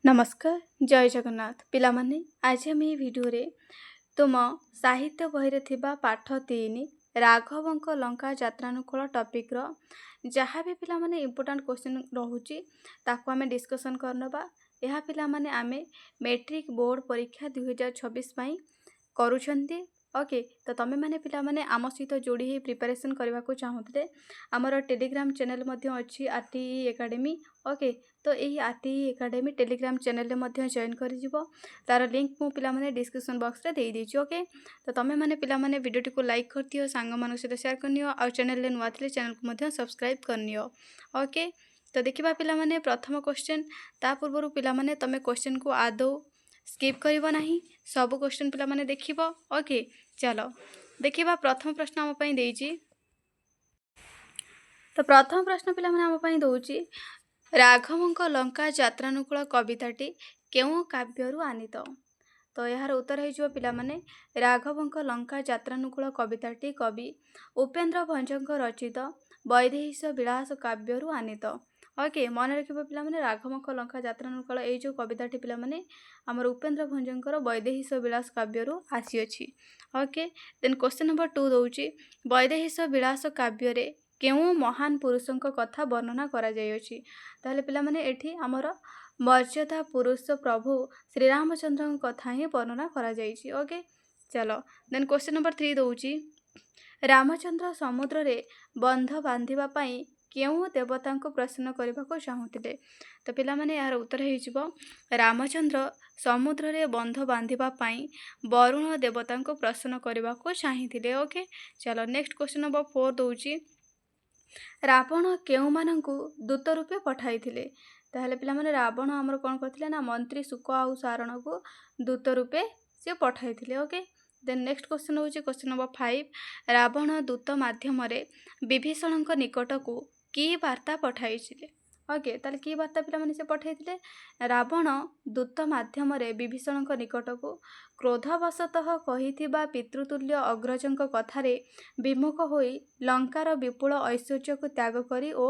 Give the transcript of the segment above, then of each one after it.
नमस्कार जय जगन्नाथ पिलामाने आज आम भिडियो तुम साहित्य बही थिबा पाठ 3 राघवंक लंका यात्रानुकूल टॉपिक रो जहाँ भी पिलामाने इम्पोर्टेंट क्वेश्चन रहुची ताको आमे डिस्कशन करनबा। यह पिलामाने आमे मैट्रिक बोर्ड परीक्षा 2026 पई करूछंती। ओके तो तमे माने पिला माने आम सहित जोड़ी ही प्रिपरेशन करने को चाहूते आमर टेलीग्राम चैनल मध्य अच्छी आरटीई एकेडमी। ओके तो यही आरटीई एकेडमी टेलीग्राम चैनल में जॉइन कर तार लिंक मु पिला माने डिस्क्रिप्शन बॉक्स रे दे देछि। ओके तो तमे माने पिला माने वीडियो को लाइक कर दियो, सांग मान सहित शेयर करनियो और चैनल रे नुआ थिले चैनल को मध्य सब्सक्राइब करनियो। ओके तो देखिबा पिला माने प्रथम क्वेश्चन ता पूर्व पिला माने तमे क्वेश्चन को आदौ स्किप करिवो नाही, सब क्वेश्चन पिला माने देखिबो। ओके चलो देखिबा प्रथम प्रश्न आम पई देछि। तो प्रथम प्रश्न पिला माने आम पई दोछि राघवंक लंका यात्रानुकूल कविताटी केउ काव्यरु आनीत। तो यार उत्तर है पिला माने राघवंक लंका यात्रानुकूल कविताटी कवि उपेन्द्र भंजक रचित वैदेहीश विलास काव्यरु आनीत। ओके मन रखिबो पिला माने राघवंक लंका यात्रानुकूल ए जो कविताटी पिला माने हमर उपेन्द्र भंजकर वैदेहीश विलास काव्यरु आसी अछि। ओके देन क्वेश्चन नंबर 2 दोछि वैदेहीश विलास काव्य रे केउ महान पुरुषक कथा वर्णना करा जाय अछि। ताले पिला माने एठी हमर मर्यादा पुरुष प्रभु श्री रामचंद्र कथा ही वर्णना करा जायछि। ओके चलो देन क्वेश्चन नंबर 3 दोछि रामचंद्र समुद्र रे बंध बांधिबा पई केउ देवता को प्रसन्न करबा को चाहुतिले। तो पिला माने यार उत्तर हे जिवो रामचंद्र समुद्र रे बंध बांधिबा पई वरुण देवता को प्रसन्न करबा को चाहिथिले। ओके चलो नेक्स्ट क्वेश्चन नंबर 4 दोछि रावण केउ मानंकु दूत रूपे पठाइथिले। ताहले पिला माने रावण हमर कोन करथिले ना मंत्री सुक आउ सारण को दूत रूपे से पठाइथिले। ओके देन नेक्स्ट क्वेश्चन होछि क्वेश्चन नंबर 5 रावण दूत माध्यम रे विभीषण निकट को की वार्ता पठाइथिले। ओके ताले की वार्ता पिला माने से पठाइथिले रावण दूत माध्यम रे विभीषण निकट को क्रोधवशतः कहिथिबा पितृतुल्य अग्रजक कथारे विमुख होई लंकार विपुल ऐश्वर्य को त्याग करी ओ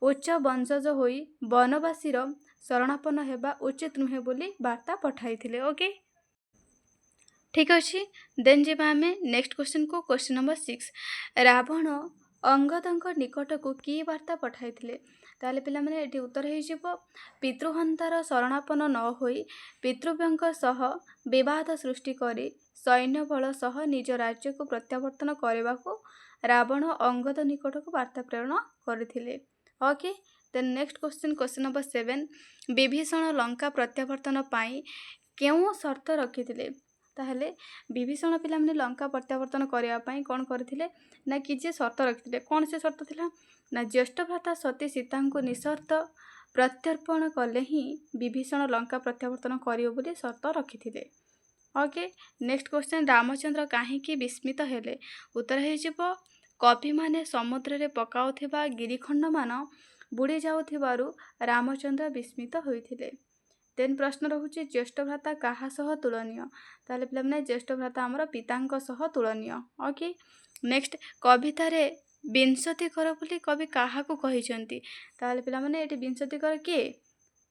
उच्च वंशज होई वनवासीर शरणापन्न हेबा उचित नुहे बोली वार्ता पठाइथिले। ओके ठीक अछि देन जेबा हमें नेक्स्ट क्वेश्चन को क्वेश्चन नंबर 6 रावण अंगदंक निकट को की वार्ता पठाइथिले। ताले पिला माने एटी उत्तर हे जिवो पितृहंतार शरणापन्न न होई पितृव्यंक सह विवाद सृष्टि करी सैन्य बल सह निज राज्य को प्रत्यावर्तन करबा को रावण अंगद निकट को वार्ता प्रेरण करथिले। Okay then next question number 7 Vibhishan Lanka प्रत्यावर्तन पाई केउ शर्त रखिथिले। ताहले विभीषण पिला माने लंका प्रत्यावर्तन करबा पई कोन करथिले ना कि जे शर्त रखिथिले। कोन से शर्त थिला ना ज्येष्ठ भ्राता सती सीता को निशर्त प्रत्यर्पण कले ही विभीषण लंका प्रत्यावर्तन करियो बोली शर्त रखिथिले। ओके नेक्स्ट क्वेश्चन रामचंद्र काहे की विस्मित हेले। उत्तर हे जिवो कवि माने समुद्र रे पकाउथिबा गिरिखंड मान बुड़ी जाउथिबारु रामचंद्र विस्मित होइथिले। देन प्रश्न रहुछि ज्येष्ठ भ्राता काहा सह तुलनीय। ताले पिला माने ज्येष्ठ भ्राता हमर पितांक सह तुलनीय। ओके नेक्स्ट कविता रे विंशति कर बोली कवि काहा को कहिसंती। ताले पिला माने एटी विंशति कर के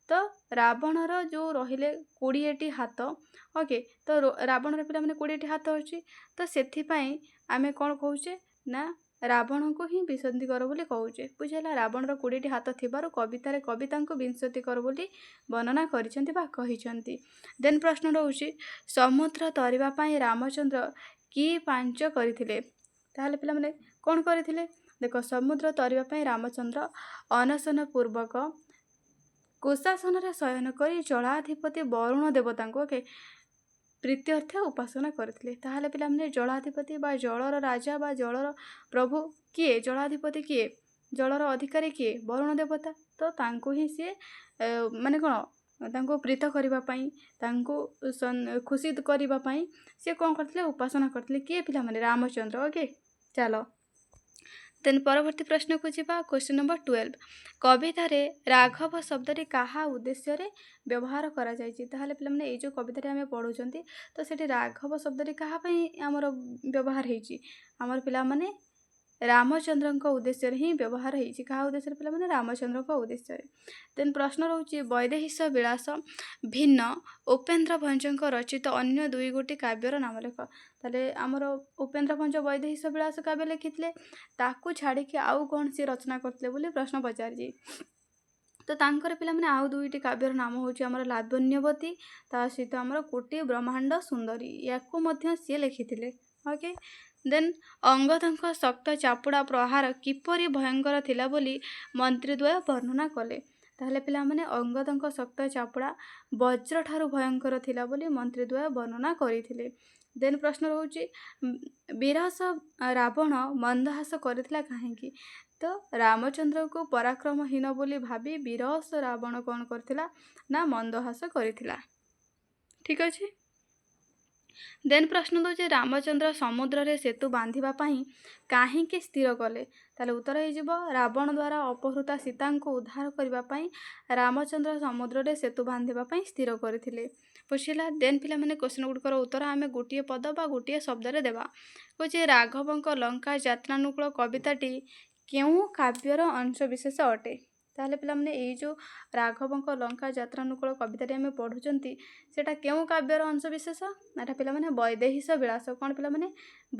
तो रावण रो जो रहिले 20टी हाथ। ओके तो रावण रे पिला माने 20टी हाथ होछि तो सेथि पई आमे कोन कहूचे ना रावण को ही विंशति कर बोली कहूचे। बुझला रावण रो 20टी हाथ थिबारो कविता रे कविता को विंशति कर बोली वर्णना करिसंती बा कहिसंती। देन प्रश्न रहउछि समुद्र तरिबा पई रामचंद्र की पांच करिथिले। ताहले पिला माने कोन करिथिले देखो समुद्र तरिबा पई रामचंद्र अनशन पूर्वक कुशासन रे शयन करी जलाधिपति वरुण देवता को के प्रीत्यर्थ उपासना करथिले। ताहले पिला माने जलाधिपति बा जलर राजा बा जलर प्रभु किए जलाधिपति किए जलर अधिकारी किए वरुण देवता। तो तांको ही से माने कोन तांको प्रीत करिबा पई तांको खुशी करिबा पई से कोन करथिले उपासना करथिले किए पिला माने रामचंद्र। ओके चलो देन परवर्ती प्रश्न को जीवा क्वेश्चन नंबर 12 कविता रे राघव शब्द रे काहा उद्देश्य रे व्यवहार करा जायछि। ताहले पिला माने ए जो कविता रे हमें पढुचंती तो सेठी राघव शब्द रे काहा पई हमर व्यवहार हेछि हमर पिला माने ରାମଚନ୍ଦ୍ରଙ୍କ ଉଦ୍ଦେଶ୍ୟରେ ହିଁ ବ୍ୟବହାର ହେଇଛି। କାହା ଉଦ୍ଦେଶ୍ୟରେ ପିଲାମାନେ? ରାମଚନ୍ଦ୍ରଙ୍କ ଉଦ୍ଦେଶ୍ୟରେ। ଦେନ୍ ପ୍ରଶ୍ନ ରହୁଛି ବୈଦେହୀଶ ବିଳାସ ଭିନ୍ନ ଉପେନ୍ଦ୍ର ଭଞ୍ଜଙ୍କ ରଚିତ ଅନ୍ୟ 2 କାବ୍ୟର ନାମ ଲେଖ। ତାହେଲେ ଆମର ଉପେନ୍ଦ୍ର ଭଞ୍ଜ ବୈଦେହୀଶ ବିଳାସ କାବ୍ୟ ଲେଖିଥିଲେ, ତାକୁ ଛାଡ଼ିକି ଆଉ କ'ଣ ସିଏ ରଚନା କରିଥିଲେ ବୋଲି ପ୍ରଶ୍ନ ପଚାରିଛି। ତ ତାଙ୍କର ପିଲାମାନେ ଆଉ 2ଟି କାବ୍ୟର ନାମ ହେଉଛି ଆମର ଲାବଣ୍ୟବତୀ, ତା ସହିତ ଆମର କୋଟି ବ୍ରହ୍ମାଣ୍ଡ ସୁନ୍ଦରୀ, ୟାକୁ ମଧ୍ୟ ସିଏ ଲେଖିଥିଲେ। ଓକେ। ଦେନ୍ ଅଙ୍ଗଦଙ୍କ ଶକ୍ତ ଚାପୁଡ଼ା ପ୍ରହାର କିପରି ଭୟଙ୍କର ଥିଲା ବୋଲି ମନ୍ତ୍ରୀଦ୍ୱୟ ବର୍ଣ୍ଣନା କଲେ। ତାହେଲେ ପିଲାମାନେ ଅଙ୍ଗଦଙ୍କ ଶକ୍ତ ଚାପୁଡ଼ା ବଜ୍ରଠାରୁ ଭୟଙ୍କର ଥିଲା ବୋଲି ମନ୍ତ୍ରୀଦ୍ୱୟ ବର୍ଣ୍ଣନା କରିଥିଲେ। ଦେନ୍ ପ୍ରଶ୍ନ ରହୁଛି ବିରସ ରାବଣ ମନ୍ଦହାସ କରିଥିଲା କାହିଁକି? ତ ରାମଚନ୍ଦ୍ରକୁ ପରାକ୍ରମହୀନ ବୋଲି ଭାବି ବିରସ ରାବଣ କ'ଣ କରିଥିଲା ନା ମନ୍ଦହାସ କରିଥିଲା। ଠିକ୍ ଅଛି। ଦେନ୍ ପ୍ରଶ୍ନ ଦେଉଛି ରାମଚନ୍ଦ୍ର ସମୁଦ୍ରରେ ସେତୁ ବାନ୍ଧିବା ପାଇଁ କାହିଁକି ସ୍ଥିର କଲେ? ତାହେଲେ ଉତ୍ତର ହେଇଯିବ ରାବଣ ଦ୍ୱାରା ଅପହୃତା ସୀତାଙ୍କୁ ଉଦ୍ଧାର କରିବା ପାଇଁ ରାମଚନ୍ଦ୍ର ସମୁଦ୍ରରେ ସେତୁ ବାନ୍ଧିବା ପାଇଁ ସ୍ଥିର କରିଥିଲେ। ବୁଝିଲା। ଦେନ୍ ପିଲାମାନେ କ୍ୱେଶ୍ଚନ୍ ଗୁଡ଼ିକର ଉତ୍ତର ଆମେ ଗୋଟିଏ ପଦ ବା ଗୋଟିଏ ଶବ୍ଦରେ ଦେବା। କହୁଛି ରାଘବଙ୍କ ଲଙ୍କା ଯାତ୍ରାନୁକୂଳ କବିତାଟି କେଉଁ କାବ୍ୟର ଅଂଶବିଶେଷ ଅଟେ? ତାହେଲେ ପିଲାମାନେ ଏଇ ଯେଉଁ ରାଘବଙ୍କ ଲଙ୍କା ଯାତ୍ରାନୁକୂଳ କବିତାଟି ଆମେ ପଢ଼ୁଛନ୍ତି ସେଟା କେଉଁ କାବ୍ୟର ଅଂଶବିଶେଷ? ଏଟା ପିଲାମାନେ ବୈଦେହୀଶ ବିଳାସ। କ'ଣ ପିଲାମାନେ?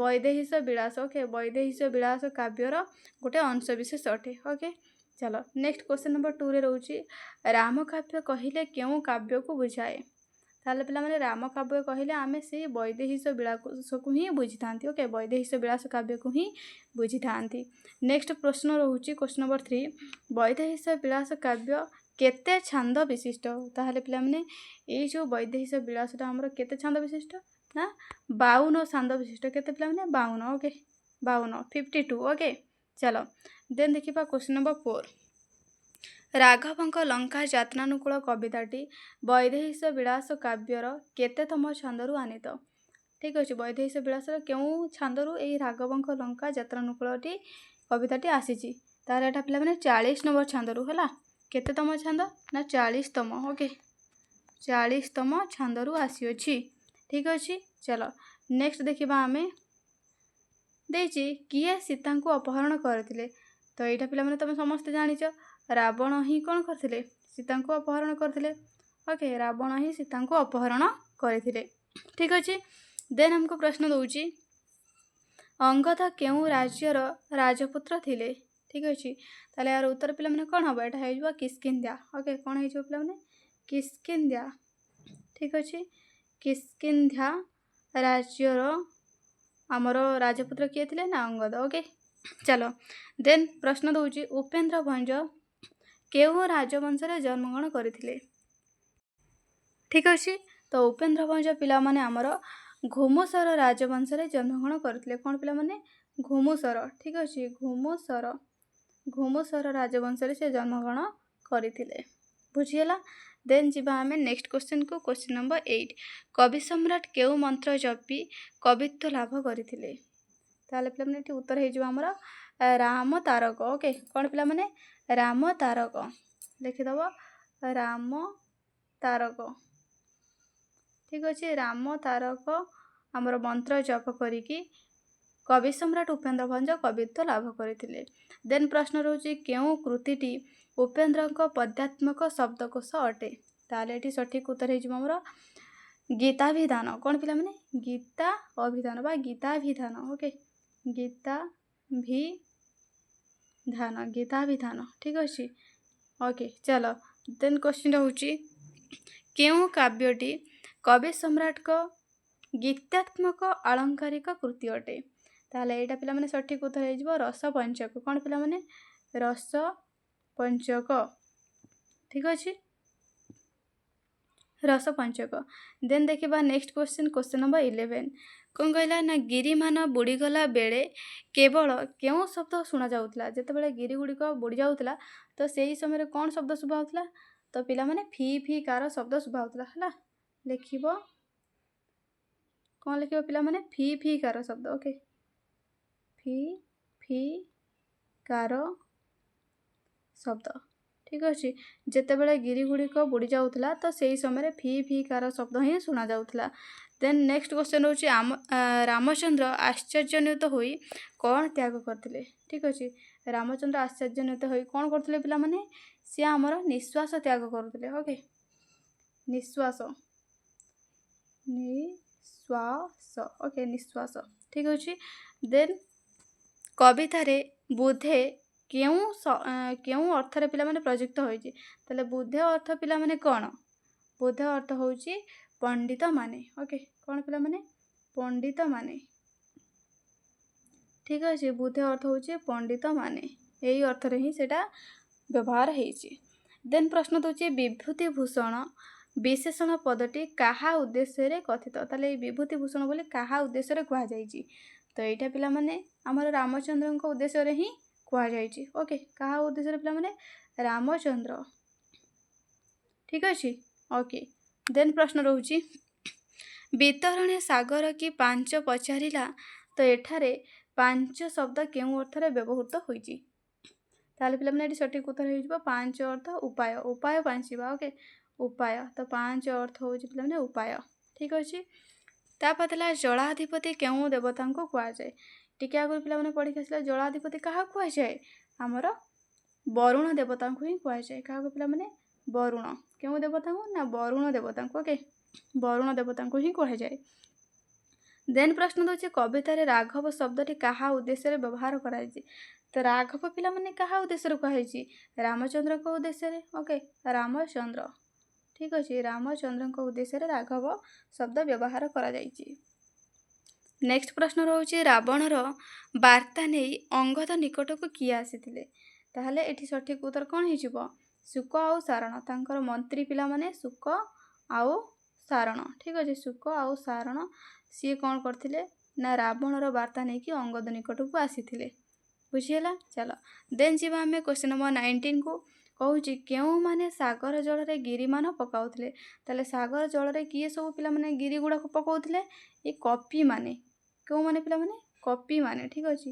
ବୈଦେହୀଶ ବିଳାସ। ଓକେ, ବୈଦେହୀଶ ବିଳାସ କାବ୍ୟର ଗୋଟେ ଅଂଶବିଶେଷ ଅଟେ। ଓକେ, ଚାଲ ନେକ୍ସଟ କ୍ୱେଶ୍ଚନ୍ ନମ୍ବର 2ରେ ରହୁଛି ରାମକାବ୍ୟ କହିଲେ କେଉଁ କାବ୍ୟକୁ ବୁଝାଏ? ତାହେଲେ ପିଲାମାନେ ରାମକାବ୍ୟ କହିଲେ ଆମେ ସେଇ ବୈଦେହୀଶ ବିଳାସକୁ ହିଁ ବୁଝିଥାନ୍ତି। ଓକେ, ବୈଦେହୀଶ ବିଳାସ କାବ୍ୟକୁ ହିଁ ବୁଝିଥାନ୍ତି। ନେକ୍ସଟ ପ୍ରଶ୍ନ ରହୁଛି କ୍ୱେଶ୍ଚନ୍ ନମ୍ବର 3 ବୈଦେହୀଶ ବିଳାସ କାବ୍ୟ କେତେ ଛାନ୍ଦ ବିଶିଷ୍ଟ? ତାହେଲେ ପିଲାମାନେ ଏଇ ଯେଉଁ ବୈଦେହୀଶ ବିଳାସଟା ଆମର କେତେ ଛାନ୍ଦ ବିଶିଷ୍ଟ? ନା 52 ଛାନ୍ଦ ବିଶିଷ୍ଟ। କେତେ ପିଲାମାନେ? 52। ଓକେ, 52 52। ଓକେ, ଚାଲ ଦେନ୍ ଦେଖିବା କ୍ୱେଶ୍ଚନ୍ ନମ୍ବର 4 ରାଘବଙ୍କ ଲଙ୍କା ଯାତ୍ରାନୁକୂଳ କବିତାଟି ବୈଦେହୀଶ ବିଳାସ କାବ୍ୟର କେତେତମ ଛାନ୍ଦରୁ ଆନିତ? ଠିକ୍ ଅଛି, ବୈଦେହୀଶ ବିଳାସର କେଉଁ ଛାନ୍ଦରୁ ଏଇ ରାଘବଙ୍କ ଲଙ୍କା ଯାତ୍ରାନୁକୂଳଟି କବିତାଟି ଆସିଛି? ତାହେଲେ ଏଟା ପିଲାମାନେ 40 ନମ୍ବର ଛାନ୍ଦରୁ ହେଲା। କେତେତମ ଛାନ୍ଦ? ନା 40ତମ। ଓକେ, 40ତମ ଛାନ୍ଦରୁ ଆସିଅଛି। ଠିକ୍ ଅଛି, ଚାଲ ନେକ୍ସଟ ଦେଖିବା ଆମେ ଦେଇଛି କିଏ ସୀତାଙ୍କୁ ଅପହରଣ କରିଥିଲେ? ତ ଏଇଟା ପିଲାମାନେ ତମେ ସମସ୍ତେ ଜାଣିଛ ରାବଣ ହିଁ କ'ଣ କରିଥିଲେ? ସୀତାଙ୍କୁ ଅପହରଣ କରିଥିଲେ। ଓକେ, ରାବଣ ହିଁ ସୀତାଙ୍କୁ ଅପହରଣ କରିଥିଲେ। ଠିକ୍ ଅଛି। ଦେନ୍ ଆମକୁ ପ୍ରଶ୍ନ ଦେଉଛି ଅଙ୍ଗଦ କେଉଁ ରାଜ୍ୟର ରାଜପୁତ୍ର ଥିଲେ? ଠିକ୍ ଅଛି, ତାହେଲେ ଏହାର ଉତ୍ତର ପିଲାମାନେ କ'ଣ ହେବ? ଏଇଟା ହେଇଯିବ କିଷ୍କିନ୍ଧ୍ୟା। ଓକେ, କ'ଣ ହେଇଯିବ ପିଲାମାନେ? କିଷ୍କିନ୍ଧ୍ୟା। ଠିକ୍ ଅଛି, କିଷ୍କିନ୍ଧ୍ୟା ରାଜ୍ୟର ଆମର ରାଜପୁତ୍ର କିଏ ଥିଲେ? ନା ଅଙ୍ଗଦ। ଓକେ, ଚାଲ ଦେନ୍ ପ୍ରଶ୍ନ ଦେଉଛି ଉପେନ୍ଦ୍ର ଭଞ୍ଜ କେଉଁ ରାଜବଂଶରେ ଜନ୍ମଗ୍ରହଣ କରିଥିଲେ? ଠିକ୍ ଅଛି, ତ ଉପେନ୍ଦ୍ର ଭଞ୍ଜ ପିଲାମାନେ ଆମର ଘୁମୁସର ରାଜବଂଶରେ ଜନ୍ମଗ୍ରହଣ କରିଥିଲେ। କ'ଣ ପିଲାମାନେ? ଘୁମୁସର। ଠିକ୍ ଅଛି, ଘୁମୁସର ରାଜବଂଶରେ ସେ ଜନ୍ମଗ୍ରହଣ କରିଥିଲେ। ବୁଝିଗଲା। ଦେନ୍ ଯିବା ଆମେ ନେକ୍ସଟ କ୍ୱେଶ୍ଚନ୍କୁ। କ୍ୱେଶ୍ଚନ୍ ନମ୍ବର 8 କବି ସମ୍ରାଟ କେଉଁ ମନ୍ତ୍ର ଜପି କବିତ୍ୱ ଲାଭ କରିଥିଲେ? ତାହେଲେ ପିଲାମାନେ ଏଠି ଉତ୍ତର ହେଇଯିବ ଆମର ରାମ ତାରକ। ଓକେ, କ'ଣ ପିଲାମାନେ? ରାମ ତାରକ। ଲେଖିଦେବ ରାମ ତାରକ। ଠିକ୍ ଅଛି, ରାମ ତାରକ ଆମର ମନ୍ତ୍ର ଜପ କରିକି କବି ସମ୍ରାଟ ଉପେନ୍ଦ୍ର ଭଞ୍ଜ କବିତ୍ୱ ଲାଭ କରିଥିଲେ। ଦେନ୍ ପ୍ରଶ୍ନ ରହୁଛି କେଉଁ କୃତିଟି ଉପେନ୍ଦ୍ରଙ୍କ ପଦ୍ୟାତ୍ମକ ଶବ୍ଦକୋଷ ଅଟେ? ତାହେଲେ ଏଠି ସଠିକ୍ ଉତ୍ତର ହେଇଯିବ ଆମର ଗୀତାଭିଧାନ। କ'ଣ ପିଲାମାନେ? ଗୀତା ଅଭିଧାନ ବା ଗୀତାଭିଧାନ। ଓକେ, ଗୀତାଭିଧାନ। ଠିକ୍ ଅଛି। ଓକେ, ଚାଲ ଦେନ୍ କ୍ୱେଶ୍ଚନ୍ ରହୁଛି କେଉଁ କାବ୍ୟଟି କବି ସମ୍ରାଟଙ୍କ ଗୀତାତ୍ମକ ଆଳଙ୍କାରିକ କୃତି ଅଟେ? ତାହେଲେ ଏଇଟା ପିଲାମାନେ ସଠିକ୍ ଉତ୍ତର ହେଇଯିବ ରସପଞ୍ଚକ। କ'ଣ ପିଲାମାନେ? ରସପଞ୍ଚକ। ଠିକ୍ ଅଛି, ରସପଞ୍ଚକ। ଦେନ୍ ଦେଖିବା ନେକ୍ସଟ କ୍ୱେଶ୍ଚନ୍। କ୍ୱେଶ୍ଚନ୍ ନମ୍ବର 11 କ'ଣ କହିଲା ନା ଗିରିମାନ ବୁଡ଼ିଗଲା ବେଳେ କେବଳ କେଉଁ ଶବ୍ଦ ଶୁଣାଯାଉଥିଲା? ଯେତେବେଳେ ଗିରି ଗୁଡ଼ିକ ବୁଡ଼ି ଯାଉଥିଲା ତ ସେଇ ସମୟରେ କ'ଣ ଶବ୍ଦ ଶୁଭା ହେଉଥିଲା? ତ ପିଲାମାନେ ଫି ଫି କାର ଶବ୍ଦ ଶୁଭା ହେଉଥିଲା। ହେଲା, ଲେଖିବ କ'ଣ ଲେଖିବ ପିଲାମାନେ? ଫି ଫି କାର ଶବ୍ଦ। ଓକେ, ଫି ଫି କାର ଶବ୍ଦ। ଠିକ୍ ଅଛି, ଯେତେବେଳେ ଗିରି ଗୁଡ଼ିକ ବୁଡ଼ି ଯାଉଥିଲା ତ ସେଇ ସମୟରେ ଫି ଫି କାର ଶବ୍ଦ ହିଁ ଶୁଣାଯାଉଥିଲା। देन नेक्स्ट क्वेश्चन होची रामचंद्र आश्चर्यान्वित होई कौन त्याग करथिले ठीक अछि रामचंद्र आश्चर्यान्वित होई कौन करथिले पिला माने से हमर निश्वास त्याग करथिले ओके निश्वास निश्वास ओके निश्वास ठीक अछि देन कवितारे बुधे केउ अर्थरे पिला माने प्रयुक्त होइछि ताले बुधे अर्थ पिला माने कोन बुधे अर्थ होउछि पंडित माने ओके कौन पिला माने पंडित माने ठीक अछि बुधे अर्थ होउछि पंडित माने एही अर्थरे ही सेटा व्यवहार हेछि देन प्रश्न दोछि विभूति भूषण विशेषण पदटी काहा उद्देश्य रे कथित ताले विभूति भूषण बोली काहा उद्देश्य रे कहा जाइछि तो एटा पिला माने हमर रामचंद्र को उद्देश्य रे ही कहा जाइछि ओके काहा उद्देश्य रे पिला माने रामचंद्र ठीक अछि ओके देन प्रश्न रहउछि वितरणे सागर की पांच पचारिला तो एठारे पांच शब्द केउ अर्थरे व्यवहृत होइछि ताले पिला माने एटी सठिक उत्तर हे जिवो पांच अर्थ उपाय उपाय पांचबा ओके उपाय तो पांच अर्थ होइछि पिला माने उपाय ठीक अछि तापतला जलाधिपति केउ देवता को कुआ जाय टिके आगु पिला माने पढि खसला जलाधिपति काहा कुआ जाय हमर वरुण देवता को ही कुआ जाय काहा को पिला माने वरुण केउ देवता को ना वरुण देवता को ओके वरुण देवता को ही कुआ जाय देन प्रश्न दोछि कविता रे राघव शब्दटी काहा उद्देश्य रे व्यवहार कराइछि तो राघव पिला माने काहा उद्देश्य रे कहिछि रामचंद्र को उद्देश्य रे ओके रामचंद्र ठीक अछि रामचंद्र को उद्देश्य रे राघव शब्द व्यवहार करा जाइछि नेक्स्ट प्रश्न रहउछि रावण रो वार्ता नै अंगद निकट को किया आसीथिले ताहले एठी सठिक उत्तर कोन हि जिवो सुक आउ सारण तांकर मंत्री पिला माने सुक आउ सारण ठीक अछि सुक आउ सारण सी कोन करथिले ना रावण रो वार्ता नै कि अंगद निकट को आसीथिले बुझियला चलो देन जीवा हमें क्वेश्चन नंबर 19 को कहूची केउ माने सागर जल रे गिरी मान पकाउथिले ताले सागर जल रे किए सब पिला माने गिरी गुडा को पकाउथिले ए कॉपी माने केउ माने पिला माने कॉपी माने ठीक अछि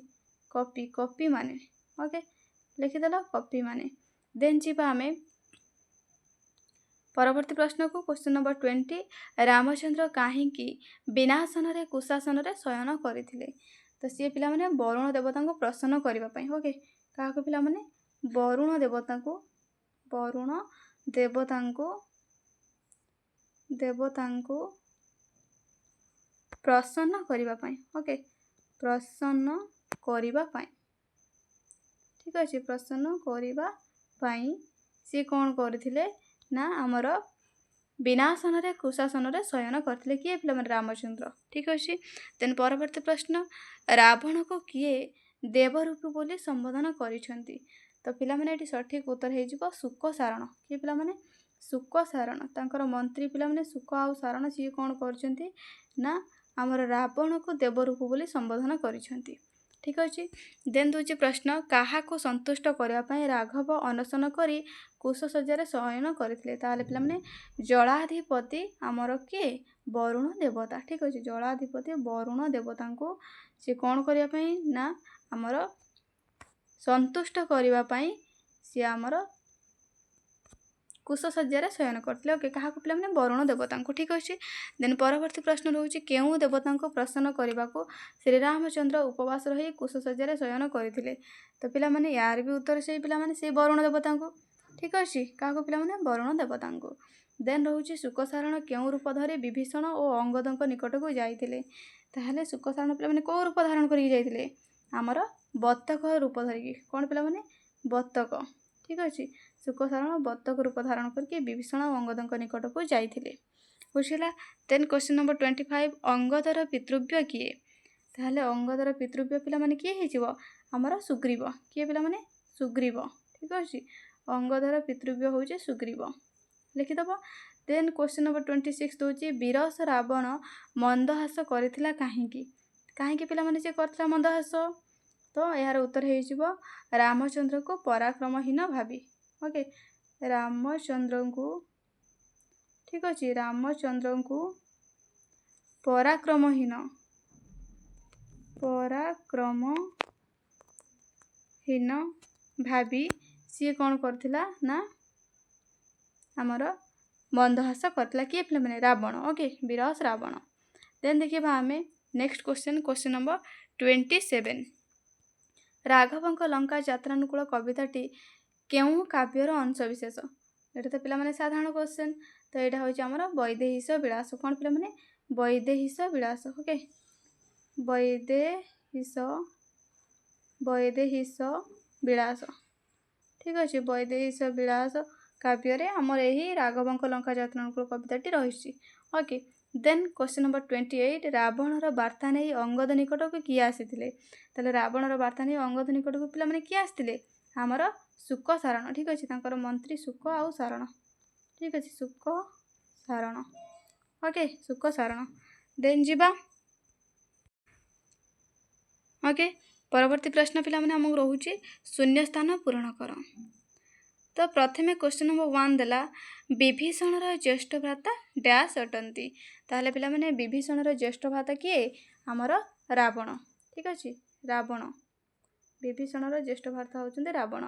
कॉपी माने ओके लिखि देला कॉपी माने देन जीवा हमें परवर्ती प्रश्न को क्वेश्चन नंबर 20 रामचंद्र काहे की विनाशन रे कुशासन रे शयन करिथिले तो सी पिला माने वरुण देवता को प्रसन्न करबा पई ओके काहा को पिला माने वरुण देवता को प्रसन्न करबा पई ओके प्रसन्न करबा पई ठीक अछि प्रसन्न करबा पई सी कोन करथिले ना हमर विनाशन रे कुशासन रे शयन करथिले किए पिला माने रामचंद्र ठीक अछि देन परवर्ती प्रश्न रावण को किए देवरूप बोली संबोधन करिसंती तो पिला माने एटी सठिक उत्तर हे जिवो सुक सारण किए पिला माने सुक सारण तांकर मंत्री पिला माने सुक आउ सारण सी कोन करचंती ना हमर रावण को देवरूप बोली संबोधन करिसंती ठीक अछि देन दोछि प्रश्न काहा को संतुष्ट करबा पई राघव अनशन करी कुश सज्जारे शयन करथिले ताले पिला माने जलाधिपति हमर के वरुण देवता ठीक अछि जलाधिपति वरुण देवता को से कोन करबा पई ना हमर संतुष्ट करबा पई से हमर कुश सज्जारे शयन करथिले ओके काहा को पिला माने वरुण देवता को ठीक अछि देन परवर्ती प्रश्न रहउछि केउ देवता को प्रसन्न करबा को श्री रामचंद्र उपवास रही कुश सज्जारे शयन करथिले तो पिला माने यार भी उत्तर से पिला माने से वरुण देवता को ठीक अछि काहा को पिला माने वरुण देवता को देन रहउछि सुकसारण केउ रूप धरि विभीषण और अंगदक निकट को जाइथिले ताहले सुकसारण पिला माने को रूप धारण करि जाइथिले हमर बत्तक रूप धरि कोन पिला माने बत्तक ठीक अछि सुकसारण बत्तक रूप धारण करके विभीषण और अंगदक निकट को जाइथिले बुझिला देन क्वेश्चन नंबर 25 अंगदर पितृव्य किए ताहले अंगदर पितृव्य पिला माने किए हे जिवो हमर सुग्रीव किए पिला माने सुग्रीव ठीक अछि अंगदर पितृव्य होउचे सुग्रीव लिखि दबो देन क्वेश्चन नंबर 26 दोची विरस रावण मंदहास करिथिला काहेकि पिला माने से करथिला मंदहास तो यार उत्तर हे जिवो रामचंद्र को पराक्रमहीन भाबी ओके रामचंद्र को ठीक अछि रामचंद्र को पराक्रमहीन भाबी सी कोन करथिला ना हमर मंदहास करथिला किए पिला माने रावण ओके विरस रावण देन देखिबा आमे नेक्स्ट क्वेश्चन नंबर 27 राघवଙ୍କ ଲଙ୍କା ଯାତ୍ରାନୁକୂଳ କବିତାଟି କେଉଁ କାବ୍ୟର ଅଂଶବିଶେଷ। ଏଟା ତ ପିଲାମାନେ ସାଧାରଣ କ୍वेଶ୍ଚन। ତ ଏଇଟା ହେଉଛି ଆମର ବୈଦେହୀଶ ବିଳାସ। କ'ଣ ପିଲାମାନେ ବୈଦେହୀଶ ବିଳାସ। ଓକେ ବୈଦେହୀଶ ବିଳାସ ଠିକ୍ ଅଛି। ବୈଦେହୀଶ ବିଳାସ କାବ୍ୟରେ ଆମର ଏହି ରାଘବଙ୍କ ଲଙ୍କା ଯାତ୍ରାନୁକୂଳ କବିତାଟି ରହିଛି। ଓକେ ଦେନ୍ କ୍वेଶ୍ଚନ ନମ୍ବର 28 ରାବଣର ବାର୍ତ୍ତା ନେଇ ଅଙ୍ଗଦ ନିକଟକୁ କିଏ ଆସିଥିଲେ। ତାହେଲେ ରାବଣର ବାର୍ତ୍ତା ନେଇ ଅଙ୍ଗଦ ନିକଟକୁ ପିଲାମାନେ କିଏ ଆସିଥିଲେ ଆମର ଶୁକ ସାରଣ। ଠିକ୍ ଅଛି ତାଙ୍କର ମନ୍ତ୍ରୀ ଶୁକ ଆଉ ସାରଣ। ଠିକ୍ ଅଛି ଶୁକ ସାରଣ। ଓକେ ଶୁକ ସାରଣ। ଦେନ୍ ଯିବା ଓକେ ପରବର୍ତ୍ତୀ ପ୍ରଶ୍ନ ପିଲାମାନେ ଆମକୁ ରହୁଛି ଶୂନ୍ୟ ସ୍ଥାନ ପୂରଣ କର। ତ ପ୍ରଥମେ କ୍वेଶ୍ଚନ ନମ୍ବର 1 ଦେଲା ବିଭୀଷଣର ଜ୍ୟେଷ୍ଠ ଭ୍ରାତା ଡ୍ୟାସ୍ ଅଟନ୍ତି। ତାହେଲେ ପିଲାମାନେ ବିଭୀଷଣର ଜ୍ୟେଷ୍ଠ ଭ୍ରାତା କିଏ ଆମର ରାବଣ। ଠିକ୍ ଅଛି ରାବଣ। ବିଭୀଷଣର ଜ୍ୟେଷ୍ଠ ଭ୍ରାତା ହେଉଛନ୍ତି ରାବଣ।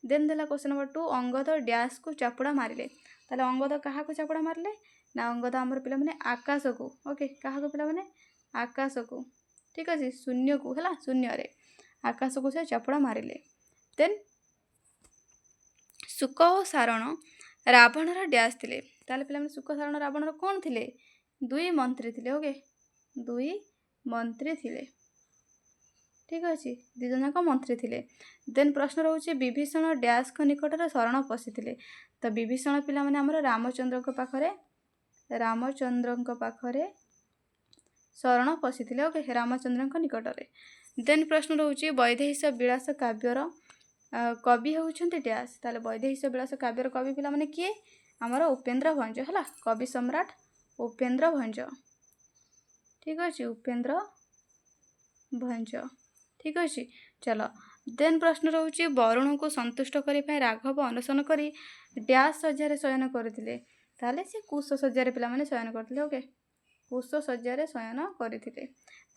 ଦେନ୍ ଦେଲା କ୍वेଶ୍ଚନ ନମ୍ବର 2 ଅଙ୍ଗଦ ଡ୍ୟାସ୍କୁ ଚାପୁଡ଼ା ମାରିଲେ। ତାହେଲେ ଅଙ୍ଗଦ କାହାକୁ ଚାପୁଡ଼ା ମାରିଲେ ନା ଅଙ୍ଗଦ ଆମର ପିଲାମାନେ ଆକାଶକୁ। ଓକେ କାହାକୁ ପିଲାମାନେ ଆକାଶକୁ। ଠିକ୍ ଅଛି ଶୂନ୍ୟକୁ ହେଲା ଶୂନ୍ୟରେ ଆକାଶକୁ ସେ ଚାପୁଡ଼ା ମାରିଲେ। ଦେନ୍ ଶୁକ ଓ ସାରଣ ରାବଣର ଡ୍ୟାସ୍ ଥିଲେ। ତାହେଲେ ପିଲାମାନେ ଶୁକ ସାରଣ ରାବଣର କ'ଣ ଥିଲେ ଦୁଇ ମନ୍ତ୍ରୀ ଥିଲେ। ଓକେ ଦୁଇ ମନ୍ତ୍ରୀ ଥିଲେ। ଠିକ୍ ଅଛି ଦୁଇ ଜଣ ଯାକ ମନ୍ତ୍ରୀ ଥିଲେ। ଦେନ୍ ପ୍ରଶ୍ନ ରହୁଛି ବିଭୀଷଣ ଡ୍ୟାସ୍ଙ୍କ ନିକଟରେ ଶରଣ ପଶିଥିଲେ। ତ ବିଭୀଷଣ ପିଲାମାନେ ଆମର ରାମଚନ୍ଦ୍ରଙ୍କ ପାଖରେ ଶରଣ ପଶିଥିଲେ। ଓକେ ରାମଚନ୍ଦ୍ରଙ୍କ ନିକଟରେ। ଦେନ୍ ପ୍ରଶ୍ନ ରହୁଛି ବୈଦେହୀଶ ବିଳାସ କାବ୍ୟର କବି ହେଉଛନ୍ତି ଡ୍ୟାସ୍। ତାହେଲେ ବୈଦେହୀଶ ବିଳାସ କାବ୍ୟର କବି ପିଲାମାନେ କିଏ ଆମର ଉପେନ୍ଦ୍ର ଭଞ୍ଜ ହେଲା କବି ସମ୍ରାଟ ଉପେନ୍ଦ୍ର ଭଞ୍ଜ। ଠିକ୍ ଅଛି ଉପେନ୍ଦ୍ର ଭଞ୍ଜ। ଠିକ୍ ଅଛି ଚାଲ ଦେନ୍ ପ୍ରଶ୍ନ ରହୁଛି ବରୁଣଙ୍କୁ ସନ୍ତୁଷ୍ଟ କରିବା ପାଇଁ ରାଘବ ଅନୁସରଣ କରି ଡ୍ୟାସ୍ ଶଯ୍ୟାରେ ଶୟନ କରିଥିଲେ। ତାହେଲେ ସେ କୁଶ ଶଯ୍ୟାରେ ପିଲାମାନେ ଶୟନ କରିଥିଲେ। ଓକେ କୁଶ ଶଯ୍ୟାରେ ଶୟନ କରିଥିଲେ।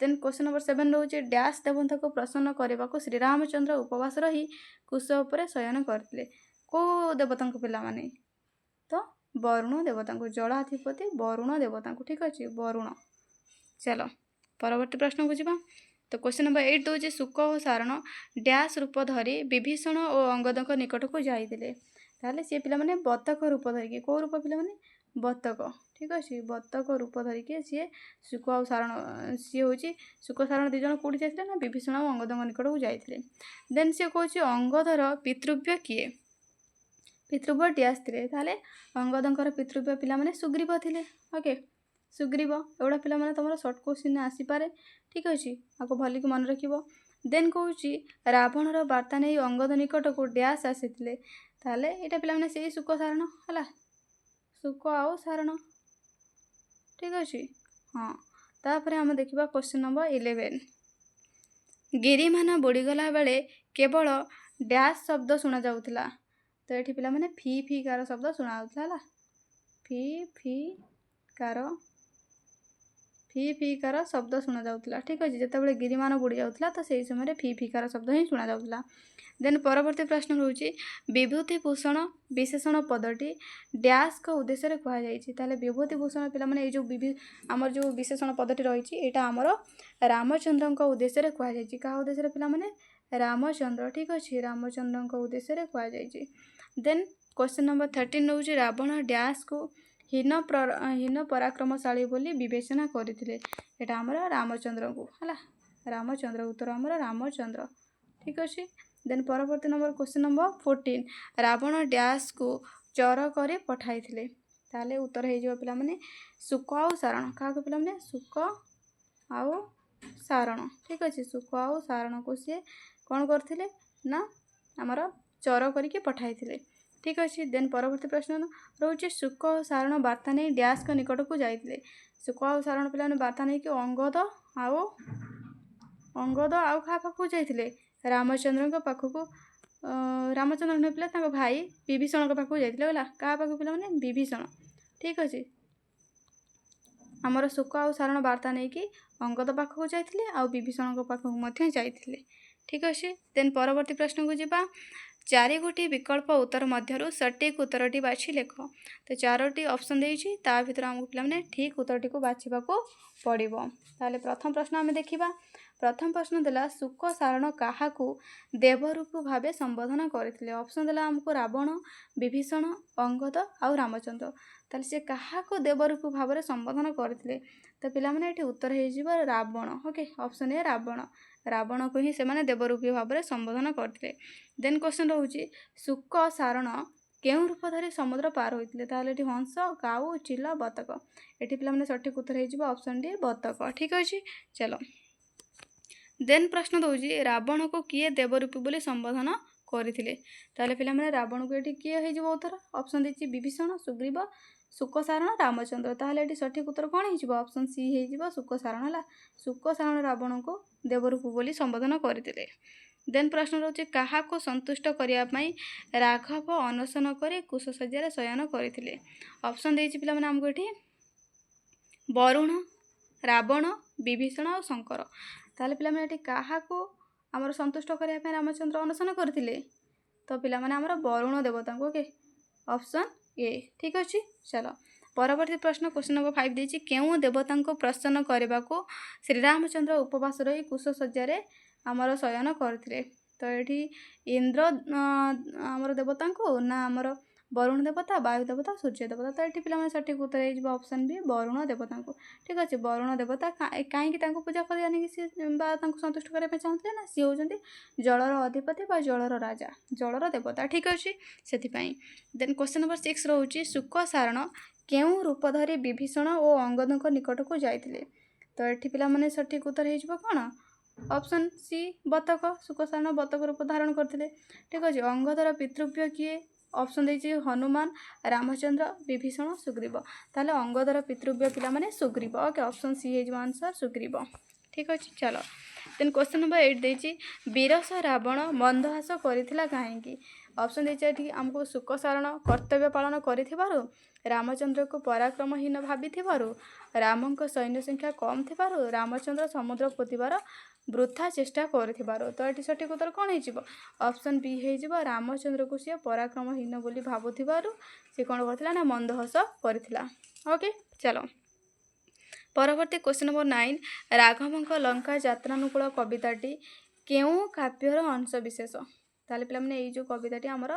ଦେନ୍ କ୍ୱେଶ୍ଚନ ନମ୍ବର 7 ରହୁଛି ଡ୍ୟାସ୍ ଦେବତାଙ୍କୁ ପ୍ରସନ୍ନ କରିବାକୁ ଶ୍ରୀରାମଚନ୍ଦ୍ର ଉପବାସ ରହି କୁଶ ଉପରେ ଶୟନ କରିଥିଲେ। କେଉଁ ଦେବତାଙ୍କୁ ପିଲାମାନେ ତ ବରୁଣ ଦେବତାଙ୍କୁ ଜଳାଧିପତି ବରୁଣ ଦେବତାଙ୍କୁ। ଠିକ୍ ଅଛି ବରୁଣ। ଚାଲ ପରବର୍ତ୍ତୀ ପ୍ରଶ୍ନକୁ ଯିବା। ତ କ୍ୱେଶ୍ଚନ ନମ୍ବର 8 ଦେଉଛି ଶୁକ ଓ ସାରଣ ଡ୍ୟାସ୍ ରୂପ ଧରି ବିଭୀଷଣ ଓ ଅଙ୍ଗଦଙ୍କ ନିକଟକୁ ଯାଇଥିଲେ। ତାହେଲେ ସିଏ ପିଲାମାନେ ବତକ ରୂପ ଧରିକି କେଉଁ ରୂପ ପିଲାମାନେ ବତକ। ଠିକ୍ ଅଛି ବତକ ରୂପ ଧରିକି ସିଏ ଶୁକ ଆଉ ସାରଣ ସିଏ ହେଉଛି ଶୁକ ସାରଣ ଦୁଇ ଜଣ କେଉଁଠି ଯାଇଥିଲେ ନା ବିଭୀଷଣ ଆଉ ଅଙ୍ଗଦଙ୍କ ନିକଟକୁ ଯାଇଥିଲେ। ଦେନ୍ ସିଏ କହୁଛି ଅଙ୍ଗଦର ପିତୃବ୍ୟ କିଏ ପିତୃବ୍ୟ ଡ୍ୟାସ୍ ଥିଲେ। ତାହେଲେ ଅଙ୍ଗଦଙ୍କର ପିତୃବ୍ୟ ପିଲାମାନେ ସୁଗ୍ରୀବ ଥିଲେ। ଓକେ ସୁଗ୍ରୀବ ଏଗୁଡ଼ା ପିଲାମାନେ ତୁମର ସର୍ଟ କୋଶ୍ଚିନ୍ ଆସିପାରେ। ଠିକ୍ ଅଛି ଆକୁ ଭଲିକି ମନେ ରଖିବ। ଦେନ୍ କହୁଛି ରାବଣର ବାର୍ତ୍ତା ନେଇ ଅଙ୍ଗଦ ନିକଟକୁ ଡ୍ୟାସ୍ ଆସିଥିଲେ। ତାହେଲେ ଏଇଟା ପିଲାମାନେ ସେଇ ଶୁକ ସାରଣ ହେଲା ଶୁକ ଆଉ ସାରଣ। ଠିକ୍ ଅଛି ହଁ ତାପରେ ଆମେ ଦେଖିବା କ୍ୱେଶ୍ଚନ ନମ୍ବର 11 ଗିରିମାନ ବୁଡ଼ିଗଲା ବେଳେ କେବଳ ଡ୍ୟାସ୍ ଶବ୍ଦ ଶୁଣାଯାଉଥିଲା। ତ ଏଠି ପିଲାମାନେ ଫି ଫି କାର ଶବ୍ଦ ଶୁଣାଯାଉଥିଲା ହେଲା ଫି କାର ଶବ୍ଦ ଶୁଣାଯାଉଥିଲା। ଠିକ୍ ଅଛି ଯେତେବେଳେ ଗିରିମାନ ବୁଡ଼ି ଯାଉଥିଲା ତ ସେଇ ସମୟରେ ଫି କାର ଶବ୍ଦ ହିଁ ଶୁଣାଯାଉଥିଲା। ଦେନ୍ ପରବର୍ତ୍ତୀ ପ୍ରଶ୍ନ ହେଉଛି ବିଭୂତିଭୂଷଣ ବିଶେଷଣ ପଦଟି ଡ୍ୟାସ୍ଙ୍କ ଉଦ୍ଦେଶ୍ୟରେ କୁହାଯାଇଛି। ତାହେଲେ ବିଭୂତିଭୂଷଣ ପିଲାମାନେ ଏଇ ଯେଉଁ ଆମର ଯେଉଁ ବିଶେଷଣ ପଦଟି ରହିଛି ଏଇଟା ଆମର ରାମଚନ୍ଦ୍ରଙ୍କ ଉଦ୍ଦେଶ୍ୟରେ କୁହାଯାଇଛି। କାହା ଉଦ୍ଦେଶ୍ୟରେ ପିଲାମାନେ ରାମଚନ୍ଦ୍ର। ଠିକ୍ ଅଛି ରାମଚନ୍ଦ୍ରଙ୍କ ଉଦ୍ଦେଶ୍ୟରେ କୁହାଯାଇଛି। ଦେନ୍ କ୍ୱେଶ୍ଚନ ନମ୍ବର 13 ରହୁଛି ରାବଣ ଡ୍ୟାସ୍କୁ ହୀନ ପରାକ୍ରମଶାଳୀ ବୋଲି ବିବେଚନା କରିଥିଲେ। ଏଇଟା ଆମର ରାମଚନ୍ଦ୍ରଙ୍କୁ ହେଲା ରାମଚନ୍ଦ୍ର ଉତ୍ତର ଆମର ରାମଚନ୍ଦ୍ର। ଠିକ୍ ଅଛି ଦେନ୍ ପରବର୍ତ୍ତୀ କ୍ୱେଶ୍ଚନ ନମ୍ବର 14 ରାବଣ ଡ୍ୟାସ୍କୁ ଚର କରି ପଠାଇଥିଲେ। ତାହେଲେ ଉତ୍ତର ହେଇଯିବ ପିଲାମାନେ ଶୁକ ଆଉ ସାରଣ। କାହାକୁ ପିଲାମାନେ ଶୁକ ଆଉ ସାରଣ। ଠିକ୍ ଅଛି ଶୁକ ଆଉ ସାରଣକୁ ସିଏ କ'ଣ କରିଥିଲେ ନା ଆମର ଚର କରିକି ପଠାଇଥିଲେ। ଠିକ୍ ଅଛି ଦେନ୍ ପରବର୍ତ୍ତୀ ପ୍ରଶ୍ନ ରହୁଛି ଶୁକ ଓ ସାରଣ ବାର୍ତ୍ତା ନେଇ ଡ୍ୟାସ୍ଙ୍କ ନିକଟକୁ ଯାଇଥିଲେ। ଶୁକ ଆଉ ସାରଣ ପିଲାମାନେ ବାର୍ତ୍ତା ନେଇକି ଅଙ୍ଗଦ ଆଉ କାହା ପାଖକୁ ଯାଇଥିଲେ ରାମଚନ୍ଦ୍ରଙ୍କ ପାଖକୁ। ରାମଚନ୍ଦ୍ର ନୁହେଁ ପିଲା ତାଙ୍କ ଭାଇ ବିଭୀଷଣଙ୍କ ପାଖକୁ ଯାଇଥିଲେ ହେଲା କାହା ପାଖକୁ ପିଲାମାନେ ବିଭୀଷଣ। ଠିକ୍ ଅଛି ଆମର ଶୁକ ଆଉ ସାରଣ ବାର୍ତ୍ତା ନେଇକି ଅଙ୍ଗଦ ପାଖକୁ ଯାଇଥିଲେ ଆଉ ବିଭୀଷଣଙ୍କ ପାଖକୁ ମଧ୍ୟ ଯାଇଥିଲେ। ଠିକ୍ ଅଛି ଦେନ୍ ପରବର୍ତ୍ତୀ ପ୍ରଶ୍ନକୁ ଯିବା। चारि गोटी विकल्प उत्तर मध्यरु सटीक उत्तरटी बाछि लेख। तो चारोटी ऑप्शन देइछि ता भितर हमकु पिला माने ठीक उत्तरटी को बाछिबाको पड़िबो। ताले प्रथम प्रश्न आमे देखिबा। प्रथम प्रश्न देला सुक सारण काहाकू देवरूप भावे संबोधन करथिले। ऑप्शन देला हमकु रावण, विभीषण, अंगद आउ रामचंद्र। ताले से काहाकू देवरूप भावे संबोधन करथिले। तो पिला माने एठी उत्तर हे जिवो Ravan. Okay, option A Ravan. Ravan को ही से माने देवरूपी भावे संबोधन करथिले। देन क्वेश्चन रहउची सुक सारण केउ रूप धरि समुद्र पार होइतिले। ताले एठी हंस, काऊ, चिल, बतक। एठी पिला माने सठिक उत्तर हे जिवो ऑप्शन डी बतक। ठीक अछि, चलो देन प्रश्न दउची रावण को किए देवरूपी बोली संबोधन करथिले। ताले पिला माने रावण को एठी किए हे जिवो उत्तर ऑप्शन देछि विभीषण, सुग्रीव, सुक सारण, रामचंद्र। ताले एठी सठिक उत्तर कोन हे जिवो ऑप्शन सी हे जिवो सुक सारण हला। सुक सारण रावण को देवरूप बोली संबोधन करथिले। देन प्रश्न रहउची काहा को संतुष्ट करिया पई राघव अनशन करे कुशसज्जार शयन करथिले। ऑप्शन देछि पिला माने हमको एठी वरुण, रावण, विभीषण और शंकर। ताले पिला माने एठी काहा को हमर संतुष्ट करिया पई रामचंद्र अनशन करथिले। तो पिला माने हमर वरुण देवता को। ओके, ऑप्शन ए ठीक अछि। चलो परवर्ती प्रश्न क्वेश्चन नंबर 5 देछि केउ देवता को प्रसन्न करबा को श्री रामचंद्र उपवास रही कुशसज्जार आमर शयन करथिले। तो एठी इंद्र आमर देवता को ना आमर वरुण देवता, वायु देवता, सूर्य देवता। तो एठी पिला माने सठिक उत्तर हे जिवो ऑप्शन बी वरुण देवता को। ठीक अछि, वरुण देवता काहे कि तांको पूजा करियानी कि से बा तांको संतुष्ट करे पे चाहथिले ना सी होजंती जलर अधिपति बा जलर राजा, जलर देवता। ठीक अछि, सेति पई। देन क्वेश्चन नंबर 6 रहउची सुक सारण केउ रूप धरि विभीषण और अंगदक निकट को जाइथिले। तो एठी पिला माने सठिक उत्तर हे जिवो कोन ऑप्शन सी बतक। सुक सारण बतक रूप धारण करथिले। ठीक अछि, अंगदर पितृव्य किए ऑप्शन देछि हनुमान, रामचंद्र, विभीषण, सुग्रीव। ताले अंगदर पितृव्य पिला माने सुग्रीव। ओके, ऑप्शन सी हे जिवो आंसर सुग्रीव। ठीक अछि, चलो देन क्वेश्चन नंबर 8 देछि बीरस रावण मंदहास करिथिला काहेकि। ऑप्शन देछि एठी हमको सुक सारण कर्तव्य पालन करिथिबारु, रामचंद्र को पराक्रमहीन भाबिथिबारु, रामंक सैन्य संख्या कम थिबारु, रामचंद्र समुद्र पोतिबार वृथा चेष्टा करथिबारु। तो एठी सठिक उत्तर कोन हे जिवो ऑप्शन बी हे जिवो रामचंद्र को से पराक्रमहीन बोली भाबुथिबारु से कोन करथिला ना मंदहास करथिला। ओके, चलो परवर्ती क्वेश्चन नंबर 9 राघवंक लंका यात्रानुकूल कविताटी केउ काव्यर अंश विशेष। ताले पिला माने एई जो कविताटी हमर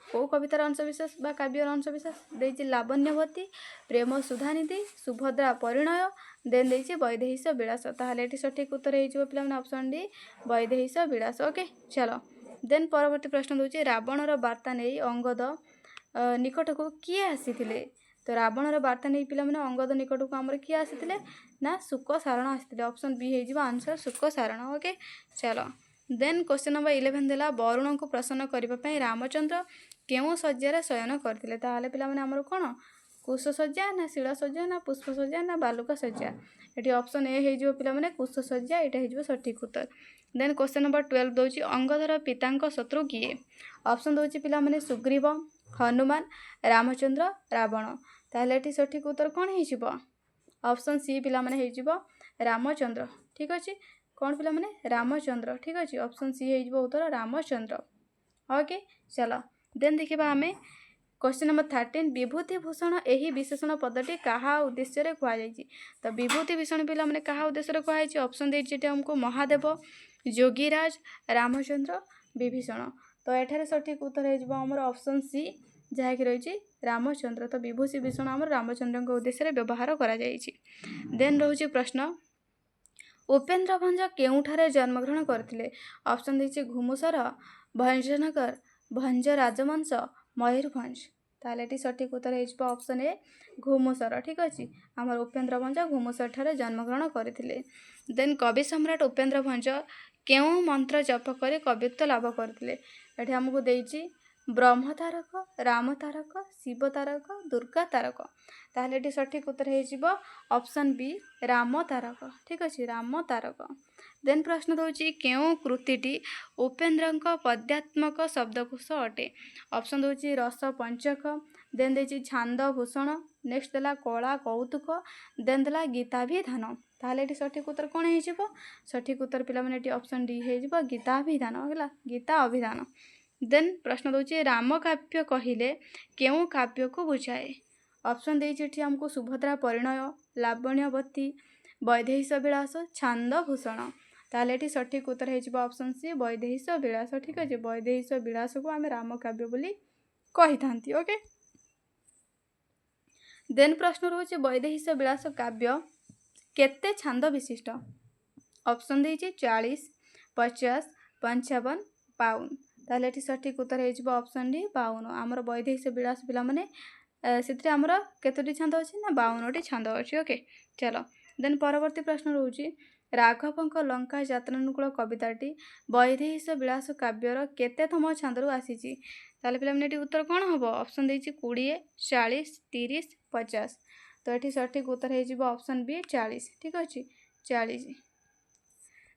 को कवितार अंश विशेष बा काव्यर अंश विशेष देछि लावण्यवती, प्रेम सुधानिधि, सुभद्रा परिणय, देन देछि वैदेहीश विलास। ताले एठी सठिक उत्तर हे जिवो पिला माने ऑप्शन डी वैदेहीश विलास। ओके, चलो देन परवर्ती प्रश्न दोछि रावणर वार्ता नै अंगद निकट को किए आसीथिले। तो रावणर वार्ता नै पिला माने अंगद निकट को हमर किए आसीथिले ना सुक सारण आसीथिले। ऑप्शन बी हे जिवो आंसर सुक सारण। ओके, चलो देन क्वेश्चन नंबर 11 देला वरुण को प्रसन्न करिबा पई रामचंद्र केउ सज्जार शयन करथिले। ताले पिला माने हमर कोन कुशसज्जा ना शिलासज्जा ना पुष्पसज्जा ना बालुका सज्जा। एठी ऑप्शन ए हे जिवो पिला माने कुशसज्जा। एटा हे जिवो सठिक उत्तर। देन क्वेश्चन नंबर 12 दोछि अंगदर पितांक शत्रु किए। ऑप्शन दोछि पिला माने सुग्रीव, हनुमान, रामचंद्र, रावण। ताले एठी सठिक उत्तर कोन हे जिवो ऑप्शन सी पिला माने हे जिवो रामचंद्र। ठीक अछि, कोन पिला माने रामचंद्र। ठीक अछि, ऑप्शन सी हे जिवो उत्तर रामचंद्र। ओके, चलो देन देखिबा हमें क्वेश्चन नंबर 13 विभूति भूषण एही विशेषण पदटी काहा उद्देश्य रे कुआ जायछि। तो विभूति भूषण पिला माने काहा उद्देश्य रे कुआ जायछि ऑप्शन देछि एटा हमको महादेव, योगीराज, रामचंद्र, विभीषण। तो एठारे सठिक उत्तर हे जिवो हमर ऑप्शन सी जहा कि रहिछि रामचंद्र। तो विभूति भूषण हमर रामचंद्र को उद्देश्य रे व्यवहार करा जायछि। देन रहउछि प्रश्न उपेंद्र भंज केउठारे जन्मग्रहण करथिले। ऑप्शन देछि घुमुसर, भंजनगर, भंज राजवंश, मयूरभंज। ताले एटी सठिक उत्तर हे जिवो ऑप्शन ए घुमुसर। ठीक अछि, हमर उपेंद्र भंज घुमुसर ठारे जन्मग्रहण करथिले। देन कवि सम्राट उपेंद्र भंज केउ मंत्र जप करे कवित्व लाभ करथिले। एठी हमकु देछि ब्रह्म तारक, राम तारक, शिव तारक, दुर्गा तारक। ताले एटी सठिक उत्तर हे जिवो ऑप्शन बी राम तारक। ठीक अछि, राम तारक। देन प्रश्न दोछि केउ कृतिटी उपेंद्रंक पद्यात्मक शब्दकोश अटे। ऑप्शन दोछि रस पंचक, देन देछि छांद भूषण, नेक्स्ट देला कला कौतुक, देन देला गीताभिधान। ताले एटी सठिक उत्तर कोन हे जिवो सठिक उत्तर पिला माने एटी ऑप्शन डी हे जिवो गीताभिधान। होला गीता अभिधान। देन प्रश्न दूसरी रामकाव्य कहले केउं काव्य को बुझाए। ऑप्शन देती आमको सुभद्रा परिणय, लावण्यवती, वैदेहीश विलास, छांद भूषण। ताहले एठी सठिक उत्तर है ऑप्शन सी वैदेहीश विलास। ठीक अच्छे वैदेहीश विलास को आम रामकाव्य बोली कही था। ओके देन प्रश्न रोचे वैदेहीश विलास काव्य केते छांद विशिष्ट। ऑप्शन देती 40, 50, 55, 52। ताहले एठी सठिक उत्तर है ऑप्शन डी 52। आमर वैदेहीश विलास पिला माने से आमर केतोटी छांद अच्छी ना 52टी छांद अच्छी। ओके चलो देन परवर्ती प्रश्न रोचे राघवंक लंका यात्रानुकूल कविताटी वैदेहीश विलास काव्यर केतेतम छांदरू आसीची। ताहले पिला माने एठी उत्तर कौन हम। ऑप्शन देती 20, 40, 30, 50। तो ये सठिक उत्तर है ऑप्शन बी 40। ठीक अच्छे 40।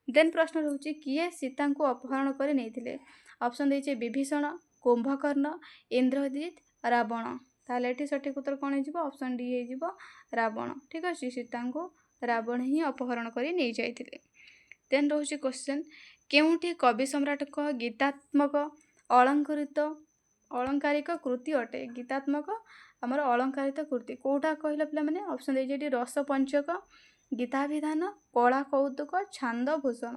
देन प्रश्न रोचे किए सीता को अपहरण कर नहीं। ऑप्शन देती विभीषण, कुंभकर्ण, इंद्रजित, रावण। ताहले एठी सठिक उत्तर कौन हो। ऑप्शन डी हो रावण। ठीक अच्छे सीता को रावण ही अपहरण कर नहीं जाइए। देन रोचे क्वेश्चन केउठी कवि सम्राट को गीतात्मक अलंकारिक कृति अटे। गीतात्मक आमर अलंकारित कृति कौटा कहला पिला माने। ऑप्शन देती रस पंचक, गीताभिधान, कला कौतुक, छांद भूषण।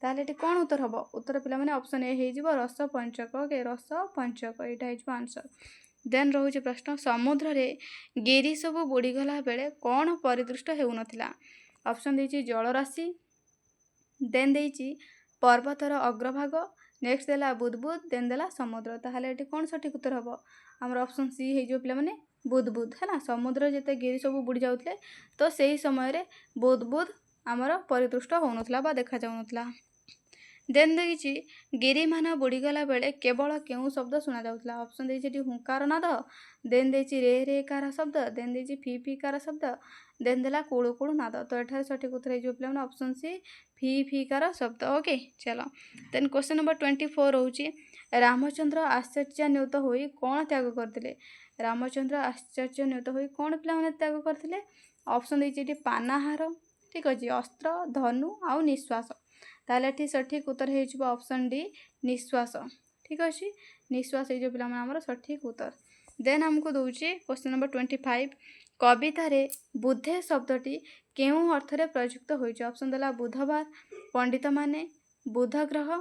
ताहले एठी कौन उत्तर हम। उत्तर पिला माने ऑप्शन ए हो रस पंचक। ओके रस पंचक यहाँ हो आंसर। देन रोचे प्रश्न समुद्र रे गिरी सब बुड़ीगला बेले कौन परिदृष्ट होउनथिला। ऑप्शन देती जलराशि, देन देती पर्वतर अग्रभाग, नेक्स्ट देला बुदबुद, देन देला समुद्र। ताहले एठी कौन सठिक उत्तर हम। आमर ऑप्शन सी हो पिला माने बुदबुद है ना। समुद्र जिते गिरी सब बुड़ी जाउथले तो सही समय बुदबुद आमर परिदृष्ट होउनथिला बा देखा जाउनथिला। देन देखी गिरिमान बुड़ीगला बेले केवल केउं शब्द शुणा जाउथला। ऑप्शन देती हुंकार नाद, देन देती रे रे कार शब्द, देन देती फी फी कार शब्द, देन देला कुड़ू कुड़ू नाद। तो एठार सठिक उत्तर है पे ऑप्शन सी फी फी कार शब्द। ओके चलो देन क्वेश्चन नंबर 24 रोचे रामचंद्र आश्चर्यान्वित होई कौन त्याग करते। रामचंद्र आश्चर्यान्वित होई कौन पे त्याग करते। ऑप्शन देती पानाहार, ठीक अच्छे अस्त्र, धनु आउ निश्वास। ताहले एठी सठिक उत्तर है ऑप्शन डी निश्वास। ठीक अच्छे निश्वास हो पे सठिक उत्तर। देन आमको दूसरे क्वेश्चन नंबर 25 कवितार बुधे शब्दटी केउं अर्थरे प्रयुक्त होइछ। ऑप्शन देला बुधवार, पंडित माने, बुध ग्रह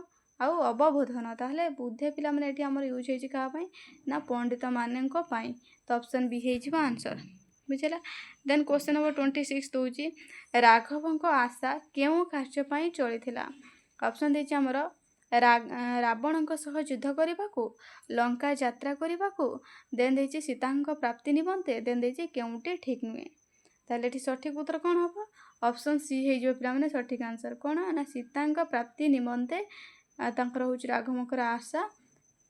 आउ अवबोधन। ताहले बुधे पिला माने एठी हमर यूज होइछ का पई ना पंडित मानेको पई। तो ऑप्शन बी हेइछ आंसर बुझला। देन क्वेश्चन नंबर 26 दूची राघवंक आशा केउं कार्य पई चलिथिला। ऑप्शन देछि हमर रावणଙ୍କ सह युद्ध करबाकू, लंका यात्रा करबाकू, देन देछि सीताଙ୍କ प्राप्ति निमंते, देन देछि केउंटी ठीक नुहे। ताहले एठी सठिक उत्तर कौन हम। ऑप्शन सी हे जो पिला माने सठिक आंसर कौन ना सीताଙ୍କ प्राप्ति निमंते तांकर होछि राघवंकर आशा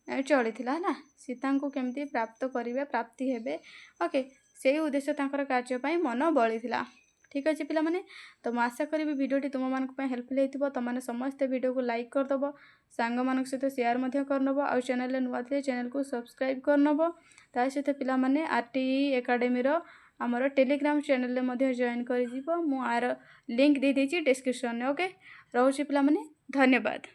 चलिथिला है ना। सीताଙ୍କୁ केमती प्राप्त करिवे, प्राप्ति हेबे। ओके से उद्देश्य तांकर कार्य पई मन बळिथिला। ठीक अच्छे पिला माने तो मैं आशा करी वीडियोटी तुम मानक हेल्पफुल होइथिबो। तुम माने समस्त वीडियो को लाइक करदब, सांग मानक सहित शेयर मध्य करनब, आ चैनल रे नुआ थे चैनल को सब्सक्राइब करनब। ता सहित पिला माने आरटीई एकेडमी रो हमर टेलीग्राम चैनल रे मध्य जॉइन करि जिवो। मु आर लिंक दे देछि डिस्क्रिप्शन में। ओके रहउछि पिला माने धन्यवाद।